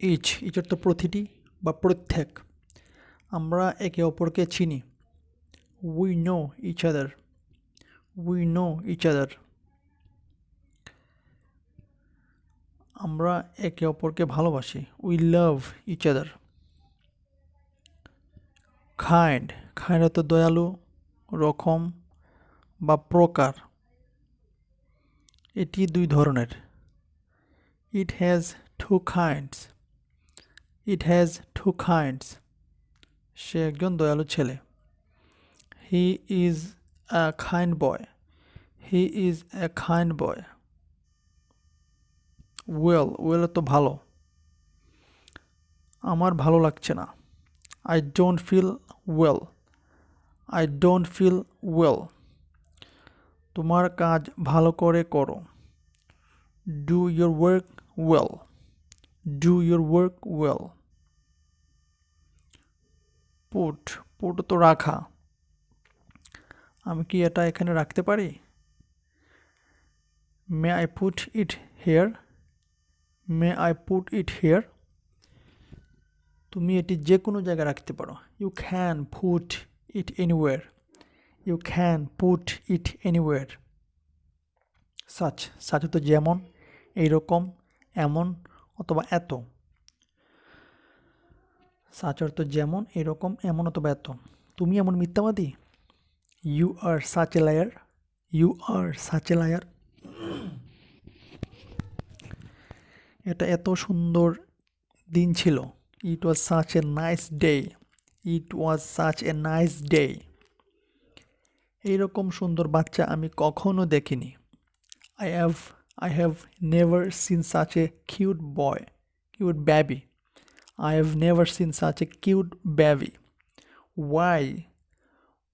Each অর্থ প্রতিটি বা প্রত্যেক। আমরা একে অপরকে চিনি। We know each other. We know each other. আমরা একে অপরকে ভালোবাসি। We love each other. Kind kind অর্থ দয়ালু, রকম বা প্রকার। এটি দুই ধরনের। It has two kinds. It has two kinds. সে একজন দয়ালু ছেলে। He is a kind boy. He is a kind boy. Well তো ভালো। আমার ভালো লাগছে না। I don't feel well. I don't feel well. তোমার কাজ ভালো করে করো। Do your work well. Do your work well. Put put তো রাখা। আমি কি এটা এখানে রাখতে পারি? May I put it here. May I put it here. তুমি এটি যে কোনো জায়গায় রাখতে পারো। You can put it anywhere. You can put it anywhere. Such তো যেমন, এইরকম, এমন অথবা এত। সাচ অর্থ যেমন, এরকম, এমন অথবা এত। তুমি এমন মিথ্যাবাদী। You are such a liar. You are such a liar. এটা এত সুন্দর দিন ছিল। It was such a nice day. It was such a nice day. এইরকম সুন্দর বাচ্চা আমি কখনো দেখিনি। I have never seen such a cute boy, cute baby. I have never seen such a cute baby. Why?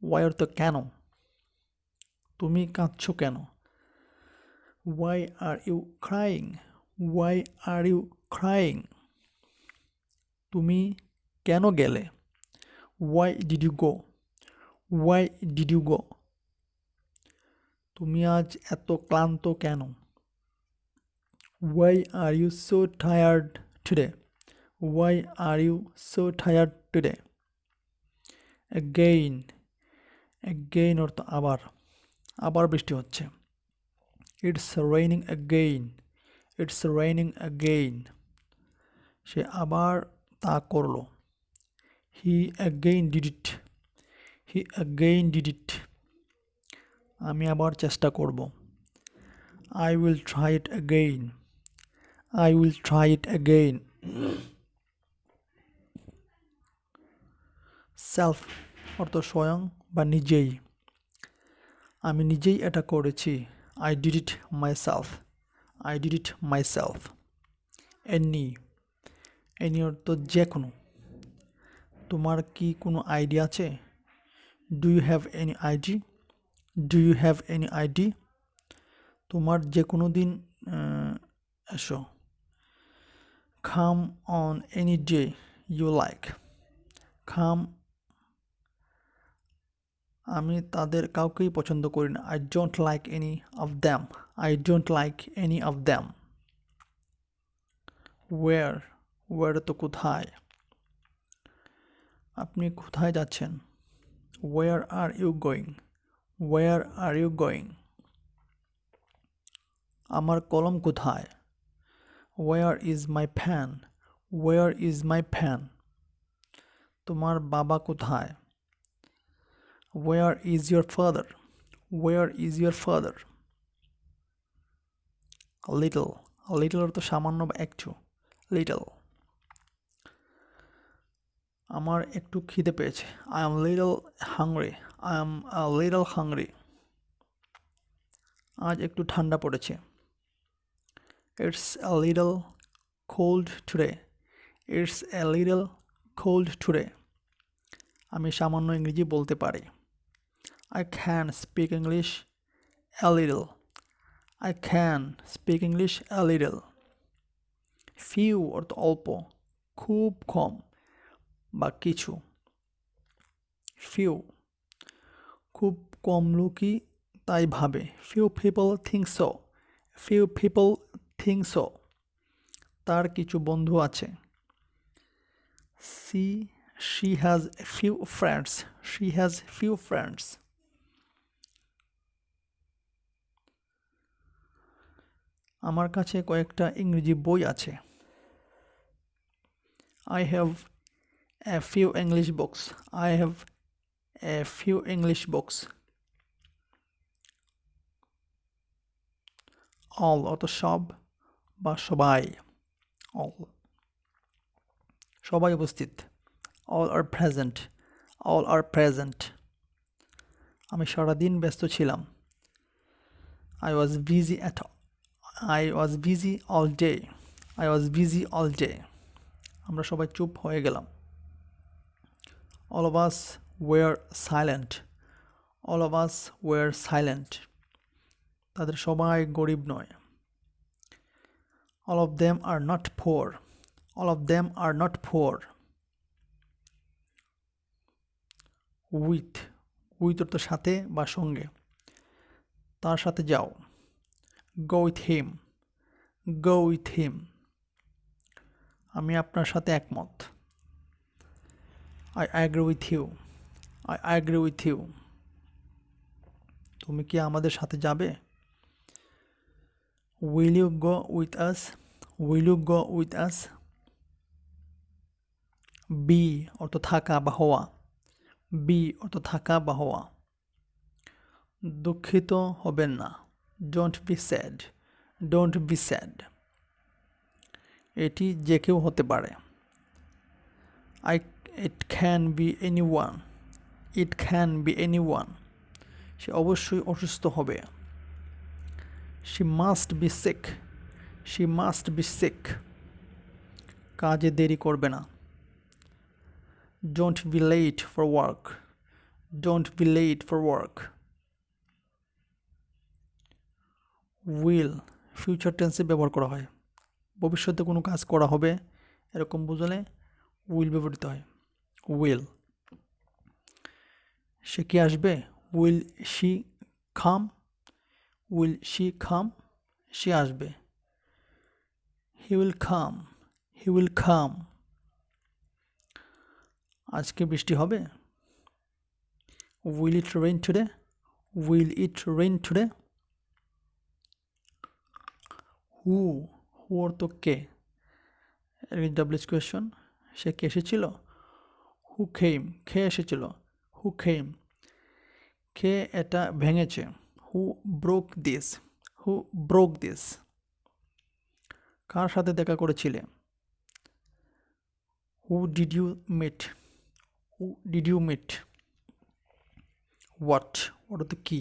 Why অর্থ কেন? তুমি কাঁদছো কেন? Why are you crying? Why are you crying? তুমি কেন গেলে? Why did you go? Why did you go? তুমি আজ এত ক্লান্ত কেন? Why are you so tired today? Why are you so tired today? Again. Again অর্থ আবার। আবার বৃষ্টি হচ্ছে। It's raining again. It's raining again. সে আবার তা করলো। He again did it. He again did it. আমি আবার চেষ্টা করব। I will try it again. I will try it again. Self অর্থ স্বয়ং বা নিজেই। আমি নিজেই এটা করেছি। I did it myself. I did it myself. Any অর্থ যে কোনো। তোমার কি কোনো আইডিয়া আছে? Do you have any idea? Do you have any idea? তোমার যে কোনো দিন এসো। Come on any day you like. Come. আমি তাদের কাউকেই পছন্দ করি না। I don't like any of them. I don't like any of them. Where তো কোথায়? আপনি কোথায় যাচ্ছেন? Where are you going? Where are you going? আমার কলম কোথায়? Where is my pen? Where is my pen? তোমার বাবা কোথায়? Where is your father? Where is your father? Little অর্থ সামান্য বা একটু। Little. আমার একটু খিদে পেয়েছে। I am little hungry. I am a little hungry. আজ একটু ঠান্ডা পড়েছে। It's a little cold today. It's a little cold today. আমি সামান্য ইংরেজি বলতে পারি। I can speak English a little. I can speak English a little. Few অর্থ অল্প, খুব কম বা কিছু। Few. খুব কম লোকই তাই ভাবে। Few people think so. Few people think so. তার কিছু বন্ধু আছে। She has few friends. She has few friends. আমার কাছে কয়েকটা ইংরেজি বই আছে। I have a few English books. I have a few English books. All অত সব বা সবাই। All সবাই উপস্থিত। All are present. All are present. আমি সারাদিন ব্যস্ত ছিলাম। I was busy all day. I was busy all day. আমরা সবাই চুপ হয়ে গেলাম। All of us were silent. All of us were silent. তাদের সবাই গরিব নয়। All of them are not poor. All of them are not poor. With অর্থ সাথে বা সঙ্গে। তার সাথে যাও। Go with him. Go with him. আমি আপনার সাথে একমত। I agree with you. I agree with you. তুমি কি আমাদের সাথে যাবে? Will you go with us? Will you go with us? Be অর্থ থাকা বা হওয়া। Be অর্থ থাকা বা হওয়া। দুঃখিত হবেন না। Don't be sad. Don't be sad. এটি যে কেউ হতে পারে। It can be anyone. It can be anyone. সে অবশ্যই অসুস্থ হবে। She must be sick. She must be sick. কাজে দেরি করবে না। Don't be late for work. Don't be late for work. Will future টেন্সে ব্যবহার করা হয়। ভবিষ্যতে কোনো কাজ করা হবে এরকম বোঝালে উইল ব্যবহৃত হয়। Will সে কি আসবে? Will she come? Will she come? সে আসবে। He will come. He will come. আজকে বৃষ্টি হবে? Will it rain today? Will it rain today? Who অর্থ কে। WH question. সে কে এসেছিল? Who came? কে এসেছিল? Who came? কে এটা ভেঙেছে? Who broke this? Who broke this? কার সাথে দেখা করেছিলে? Who did you meet? Who did you meet? What অর্থ কি?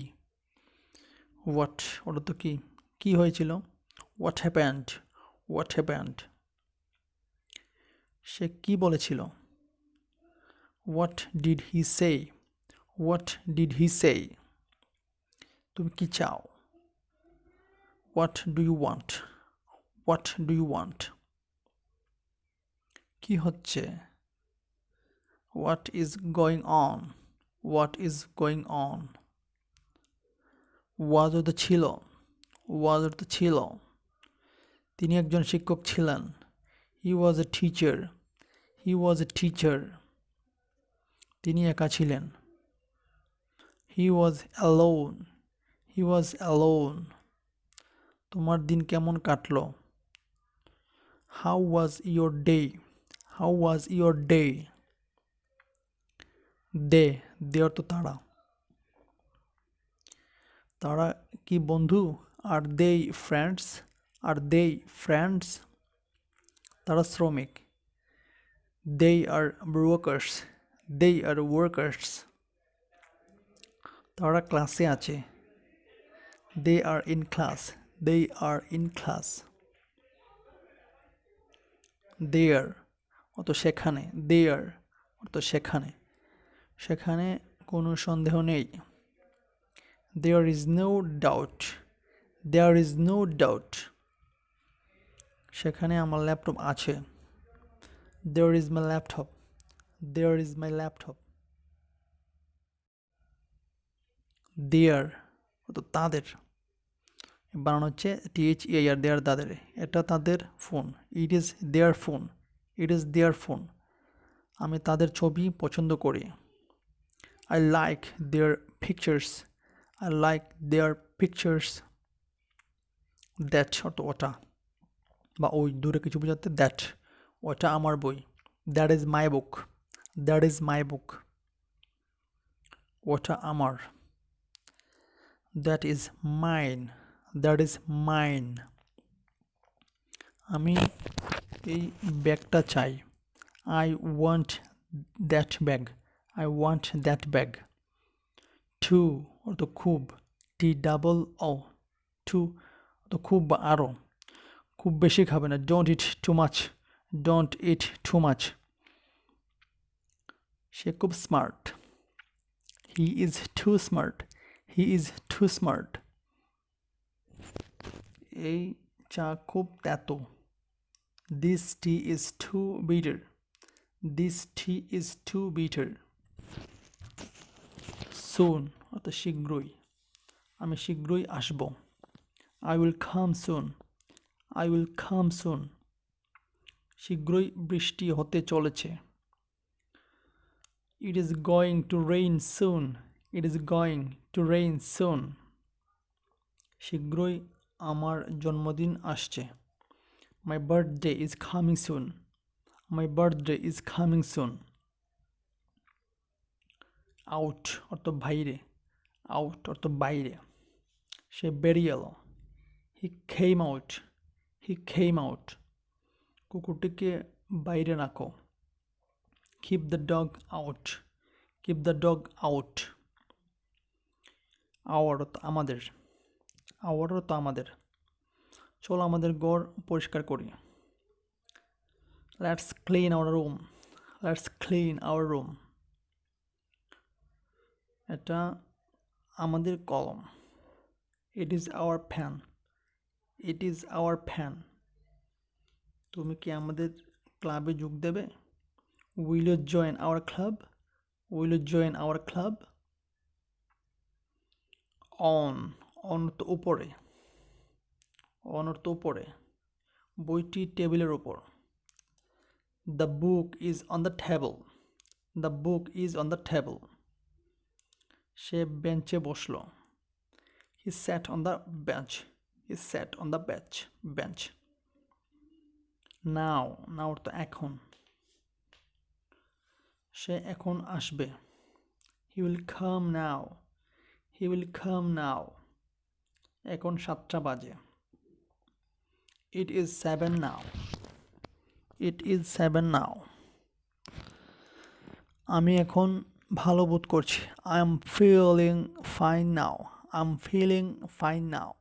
What অর্থ কি? কি হয়েছিল? What happened? What happened? সে কি বলেছিল? What did he say? What did he say? তুমি কি চাও? What do you want? What do you want? কি হচ্ছে? What is going on? What is going on? Was অর্থ ছিল। Was অর্থ ছিল। তিনি একজন শিক্ষক ছিলেন। He was a teacher. He was a teacher. তিনি একা ছিলেন। He was alone. He was alone. তোমার দিন কেমন কাটলো? How was your day? How was your day? They অর্থ তারা। তারা কি বন্ধু? Are they friends? Are they friends? তারা শ্রমিক। They are workers. They are workers. তারা ক্লাসে আছে। They are in class. They are in class. There অত সেখানে। There অত সেখানে। সেখানে কোনো সন্দেহ নেই। There is no doubt. There is no doubt. সেখানে আমার ল্যাপটপ আছে। There is my laptop. There is my laptop. Their অত তাদের। বানানো হচ্ছে THEIR তাদের। এটা তাদের phone. It is their phone. It is their phone. আমি তাদের ছবি পছন্দ করি। I like their pictures. I like their pictures. That অর্থ ওটা বা ওই দূরে কিছু বোঝাতে দ্যাট ওটা আমার বই। That is my book. That is my book. ওটা আমার। That is mine. That is mine. আমি এই ব্যাগটা চাই। I want that bag. I want that bag. Too অর্থ খুব। টি ডাবল ও টু অর্থ খুব বা আরও। খুব বেশি খাবে না। Don't eat too much. Don't eat too much. সে খুব smart. He is too smart. He is too smart. এই চা খুব তেতো। This tea is too bitter. This tea is too bitter. Soon অর্থাৎ শীঘ্রই। আমি শীঘ্রই আসব। I will come soon. I will come soon. শীঘ্রই বৃষ্টি হতে চলেছে। It is going to rain soon. It is going to rain soon. শীঘ্রই আমার জন্মদিন আসছে। My birthday is coming soon. My birthday is coming soon. Out অর্থ বাইরে। আউট অর্থ বাইরে। সে বেরিয়ে এলো। হি খেইম আউট। হি খেইম আউট। কুকুরটিকে বাইরে রাখো। Keep the dog out. Keep the dog out. Our অর্থ আমাদের। আওয়ার অর্থ আমাদের। চলো আমাদের ঘর পরিষ্কার করি। Let's clean our room. Let's clean our room. এটা আমাদের কলম। It is our fan. It is our fan. তুমি কি আমাদের ক্লাবে যোগ দেবে? Will you join our club? Will you join our club? On on অর্থ উপরে। অন অর্থ উপরে। বইটি টেবিলের ওপর। The book is on the table. The book is on the table. সে বেঞ্চে বসলো। He sat on the bench. He sat on the bench. Now now অর্থ এখন। সে এখন আসবে। He will come now. He will come now. এখন 7টা বাজে। It is 7 now. It is 7 now. আমি এখন ভালো বোধ করছি। I am feeling fine now. I am feeling fine now.